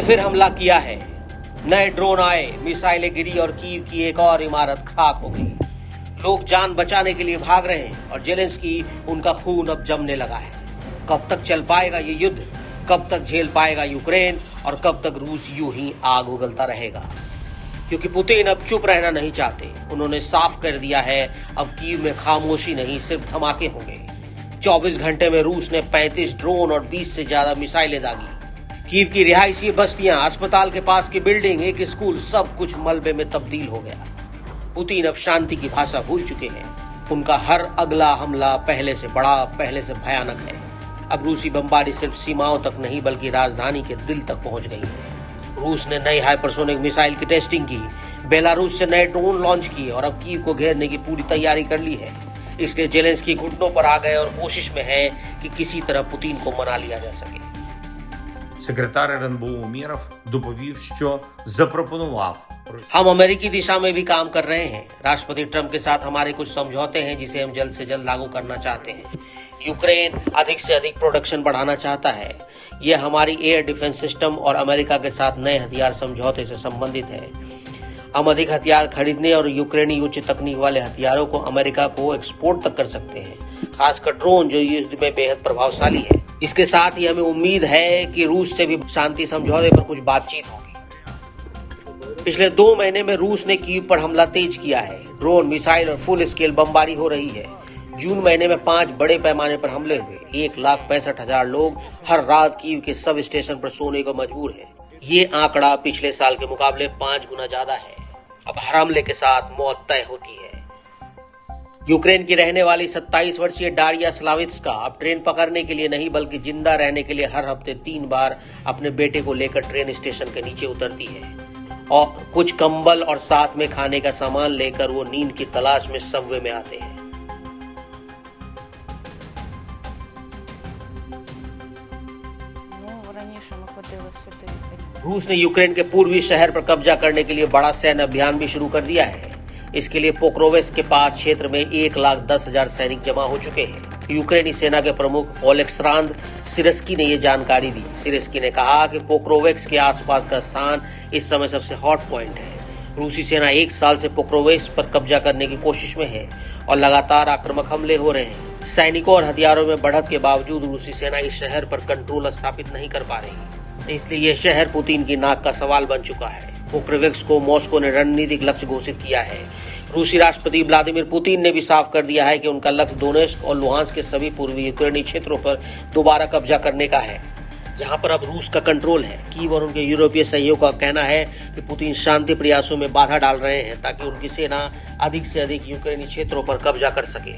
फिर हमला किया है। नए ड्रोन आए, मिसाइलें गिरी और कीव की एक और इमारत खाक हो गई। लोग जान बचाने के लिए भाग रहे हैं और जेलेंस्की उनका खून अब जमने लगा है। कब तक चल पाएगा ये युद्ध? कब तक झेल पाएगा यूक्रेन? और कब तक रूस यूं ही आग उगलता रहेगा? क्योंकि पुतिन अब चुप रहना नहीं चाहते। उन्होंने साफ कर दिया है अब कीव में खामोशी नहीं, सिर्फ धमाके होंगे। 24 घंटे में रूस ने 35 ड्रोन और 20 से ज्यादा मिसाइलें दागी। कीव की रिहायशी बस्तियां, अस्पताल के पास की बिल्डिंग, एक स्कूल, सब कुछ मलबे में तब्दील हो गया। पुतिन अब शांति की भाषा भूल चुके हैं। उनका हर अगला हमला पहले से बड़ा, पहले से भयानक है। अब रूसी बमबारी सिर्फ सीमाओं तक नहीं बल्कि राजधानी के दिल तक पहुंच गई है। रूस ने नई हाइपरसोनिक मिसाइल की टेस्टिंग की, बेलारूस से नए ड्रोन लॉन्च किए और अब कीव को घेरने की पूरी तैयारी कर ली है। इसलिए जेलेंस्की घुटनों पर आ गए और कोशिश में है कि किसी तरह पुतिन को मना लिया जा सके। Секретар РНБО Умєров доповів, що запропонував हम अमेरिकी दिशा में भी काम कर रहे हैं। राष्ट्रपति ट्रंप के साथ हमारे कुछ समझौते हैं जिसे हम जल्द से जल्द लागू करना चाहते हैं। यूक्रेन अधिक से अधिक प्रोडक्शन बढ़ाना चाहता है। यह हमारी एयर डिफेंस सिस्टम और अमेरिका के साथ नए हथियार समझौते से संबंधित है। हम अधिक हथियार खरीदने और यूक्रेनी उच्च तकनीक वाले हथियारों को अमेरिका को एक्सपोर्ट तक कर सकते हैं, खासकर ड्रोन जो युद्ध में बेहद प्रभावशाली है। इसके साथ ही हमें उम्मीद है कि रूस से भी शांति समझौते पर कुछ बातचीत होगी। पिछले 2 महीने में रूस ने कीव पर हमला तेज किया है। ड्रोन, मिसाइल और फुल स्केल बमबारी हो रही है। जून महीने में 5 बड़े पैमाने पर हमले हुए। 1,65,000 लोग हर रात कीव के सब स्टेशन पर सोने को मजबूर हैं। ये आंकड़ा पिछले साल के मुकाबले 5 गुना ज्यादा है। अब हर हमले के साथ मौत तय होती है। यूक्रेन की रहने वाली 27 वर्षीय डारिया स्लावित्स्का अब ट्रेन पकड़ने के लिए नहीं बल्कि जिंदा रहने के लिए हर हफ्ते 3 बार अपने बेटे को लेकर ट्रेन स्टेशन के नीचे उतरती है और कुछ कंबल और साथ में खाने का सामान लेकर वो नींद की तलाश में सबवे में आते हैं। रूस ने यूक्रेन के पूर्वी शहर पर कब्जा करने के लिए बड़ा सैन्य अभियान भी शुरू कर दिया है। इसके लिए पोक्रोवेस्क के पास क्षेत्र में 1,10,000 सैनिक जमा हो चुके हैं। यूक्रेनी सेना के प्रमुख ओलेक्सांद्र सिरस्की ने ये जानकारी दी। सिरस्की ने कहा कि पोक्रोवेस्क के आसपास का स्थान इस समय सबसे हॉट पॉइंट है। रूसी सेना 1 साल से पोक्रोवेस्क पर कब्जा करने की कोशिश में है और लगातार आक्रामक हमले हो रहे हैं। सैनिकों और हथियारों में बढ़त के बावजूद रूसी सेना इस शहर पर कंट्रोल स्थापित नहीं कर पा रही, इसलिए यह शहर पुतिन की नाक का सवाल बन चुका है। पोक्रोवेस्क को मॉस्को ने रणनीतिक लक्ष्य घोषित किया है। रूसी राष्ट्रपति व्लादिमीर पुतिन ने भी साफ कर दिया है कि उनका लक्ष्य डोनेट्स्क और लुहांस्क के सभी पूर्वी यूक्रेनी क्षेत्रों पर दोबारा कब्जा करने का है, जहां पर अब रूस का कंट्रोल है। कीव और उनके यूरोपीय सहयोगियों का कहना है कि पुतिन शांति प्रयासों में बाधा डाल रहे हैं ताकि उनकी सेना अधिक से अधिक यूक्रेनी क्षेत्रों पर कब्जा कर सके।